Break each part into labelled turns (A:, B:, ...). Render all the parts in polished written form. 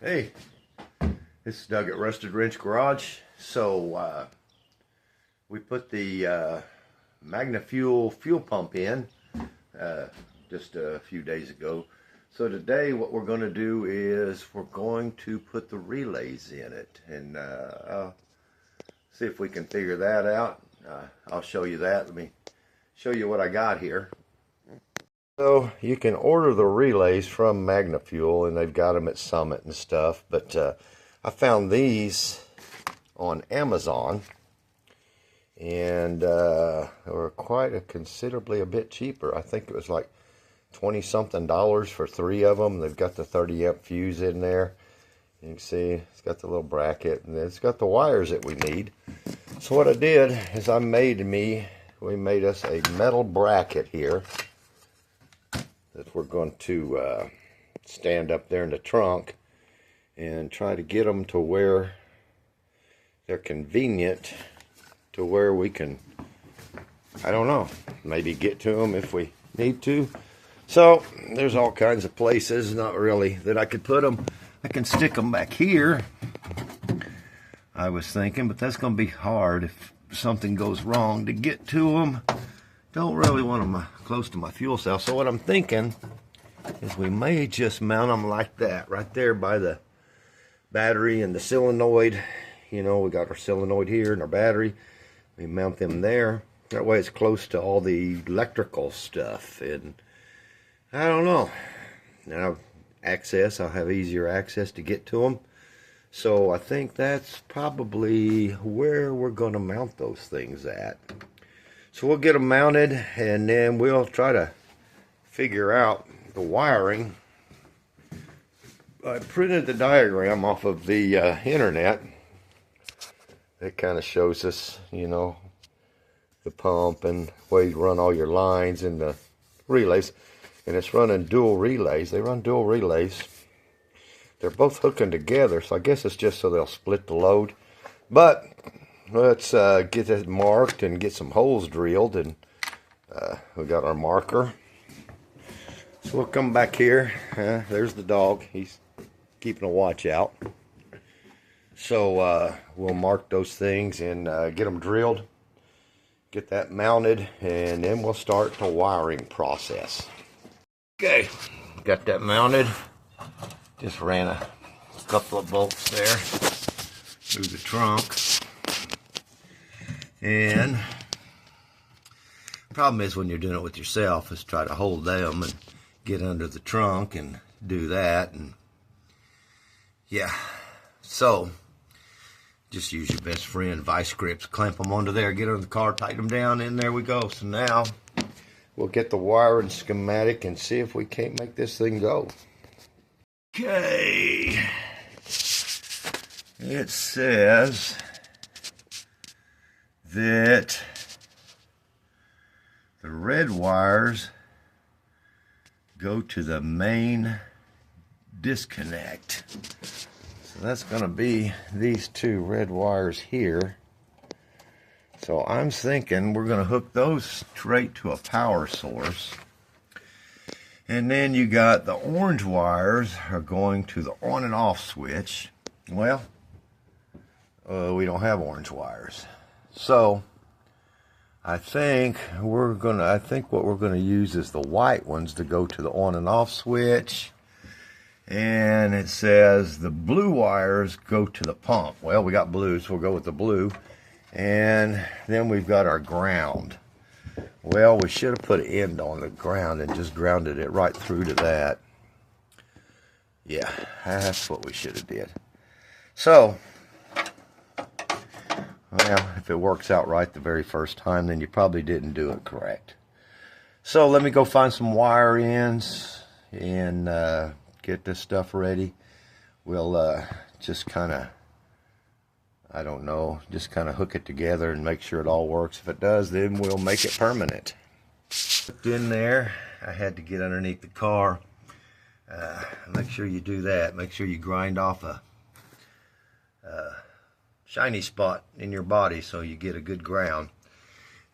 A: Hey, this is Doug at Rusted Wrench Garage. So we put the Magnafuel fuel pump in just a few days ago. So today what we're going to do is we're going to put the relays in it, and see if we can figure that out. I'll show you that. Let me show you what I got here. So you can order the relays from Magnafuel, and they've got them at Summit and stuff. But I found these on Amazon, and they were considerably a bit cheaper. I think it was like $20-something for 3 of them. They've got the 30-amp fuse in there. You can see it's got the little bracket, and it's got the wires that we need. So what I did is we made us a metal bracket here that we're going to stand up there in the trunk and try to get them to where they're convenient, to where we can, I don't know, maybe get to them if we need to. So there's all kinds of places, not really, that I could put them. I can stick them back here, I was thinking, but that's going to be hard if something goes wrong to get to them. Don't really want them close to my fuel cell. So what I'm thinking is we may just mount them like that, right there by the battery and the solenoid. You know, we got our solenoid here and our battery. We mount them there. That way it's close to all the electrical stuff. And I don't know. Now, I'll have easier access to get to them. So I think that's probably where we're going to mount those things at. So we'll get them mounted, and then we'll try to figure out the wiring. I printed the diagram off of the internet. It kind of shows us, you know, the pump and where you run all your lines and the relays. And it's running dual relays. They run dual relays. They're both hooking together, so I guess it's just so they'll split the load. But let's get it marked and get some holes drilled, and we got our marker. So we'll come back here. There's the dog. He's keeping a watch out. So we'll mark those things and get them drilled, get that mounted, and then we'll start the wiring process. Okay, got that mounted. Just ran a couple of bolts there through the trunk. And the problem is when you're doing it with yourself is try to hold them and get under the trunk and do that. And yeah, so just use your best friend vice grips, clamp them onto there, get under the car, tighten them down, and there we go. So now we'll get the wiring schematic and see if we can't make this thing go. Okay, it says that the red wires go to the main disconnect. So that's going to be these 2 red wires here. So I'm thinking we're going to hook those straight to a power source. And then you got the orange wires are going to the on and off switch. Well, we don't have orange wires. So I think what we're gonna use is the white ones to go to the on and off switch. And it says the blue wires go to the pump. Well, we got blue, so we'll go with the blue. And then we've got our ground. Well, we should have put an end on the ground and just grounded it right through to that. Yeah, that's what we should have did. So, well, if it works out right the very first time, then you probably didn't do it correct. So let me go find some wire ends and get this stuff ready. We'll just kind of, I don't know, just kind of hook it together and make sure it all works. If it does, then we'll make it permanent. Hooked in there, I had to get underneath the car. Make sure you do that. Make sure you grind off a shiny spot in your body so you get a good ground.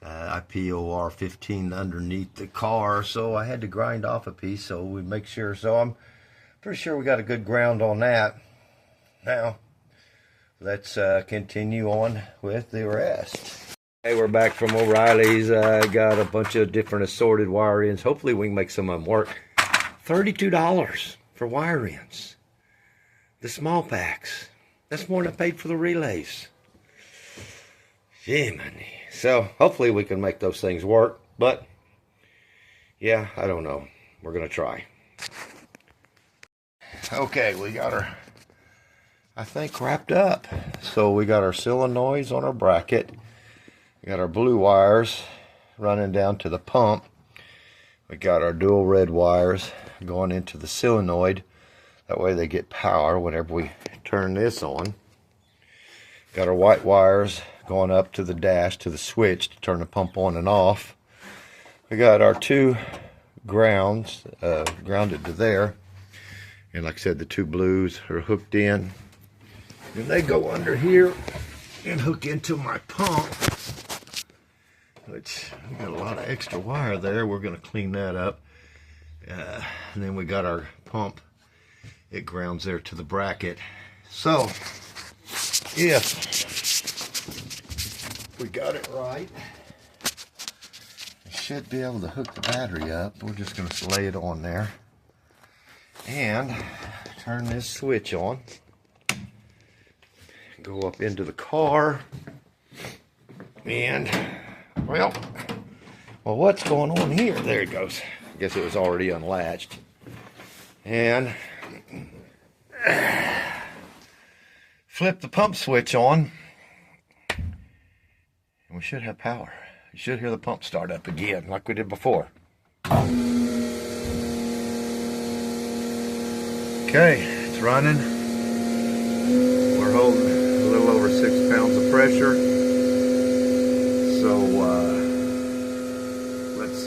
A: I POR 15 underneath the car, so I had to grind off a piece so we make sure. So I'm pretty sure we got a good ground on that. Now, let's continue on with the rest. Hey, we're back from O'Reilly's. Got a bunch of different assorted wire ends. Hopefully we can make some of them work. $32 for wire ends. The small packs. That's more than I paid for the relays. Jiminy. So, hopefully we can make those things work. But, yeah, I don't know. We're going to try. Okay, we got her, I think, wrapped up. So we got our solenoids on our bracket. We got our blue wires running down to the pump. We got our dual red wires going into the solenoid. That way they get power whenever we turn this on. Got our white wires going up to the dash, to the switch to turn the pump on and off. We got our two grounds grounded to there. And like I said, the two blues are hooked in. And they go under here and hook into my pump. Which, we got a lot of extra wire there. We're going to clean that up. And then we got our pump. It grounds there to the bracket. So, if we got it right, I should be able to hook the battery up. We're just going to lay it on there. And turn this switch on. Go up into the car. And, well, what's going on here? There it goes. I guess it was already unlatched. And flip the pump switch on. And we should have power. You should hear the pump start up again like we did before. Okay, it's running. We're holding a little over 6 pounds of pressure. So let's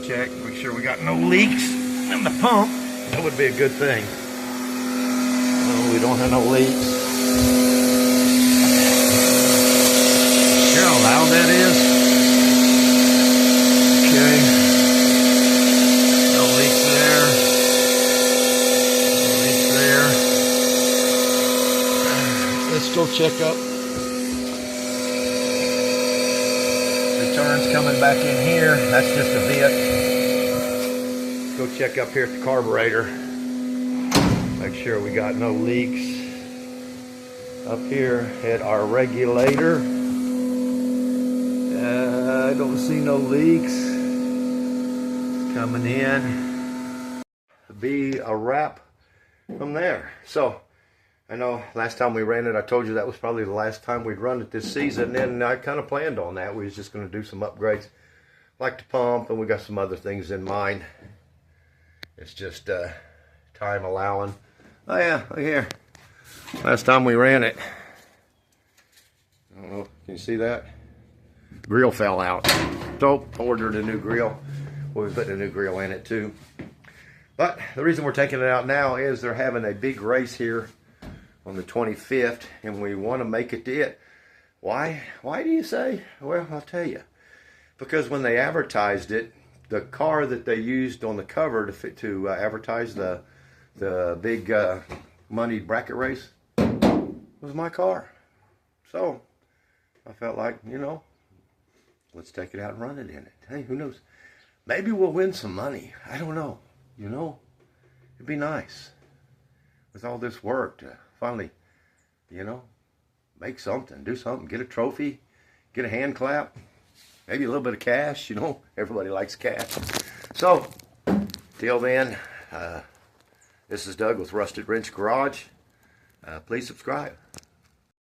A: check, make sure we got no leaks in the pump. That would be a good thing. No, we don't have no leaks. See how loud that is? Okay. No leaks there. Let's go check up. Returns coming back in here. That's just a bit. Let's go check up here at the carburetor. Make sure we got no leaks. Up here at our regulator. I don't see no leaks. Coming in. Be a wrap from there. So, I know last time we ran it, I told you that was probably the last time we'd run it this season, and I kind of planned on that. We was just going to do some upgrades, like the pump, and we got some other things in mind. It's just time allowing. Oh yeah, look here. Last time we ran it, I don't know, can you see that? Grill fell out. So, ordered a new grill. We'll be putting a new grill in it too. But the reason we're taking it out now is they're having a big race here on the 25th, and we want to make it to it. Why? Why do you say? Well, I'll tell you. Because when they advertised it, the car that they used on the cover to advertise the big money bracket race was my car. So I felt like, you know, let's take it out and run it in it. Hey, who knows? Maybe we'll win some money. I don't know. You know, it'd be nice with all this work to finally, you know, make something, do something, get a trophy, get a hand clap, maybe a little bit of cash, you know, everybody likes cash. So, till then, this is Doug with Rusted Wrench Garage. Please subscribe.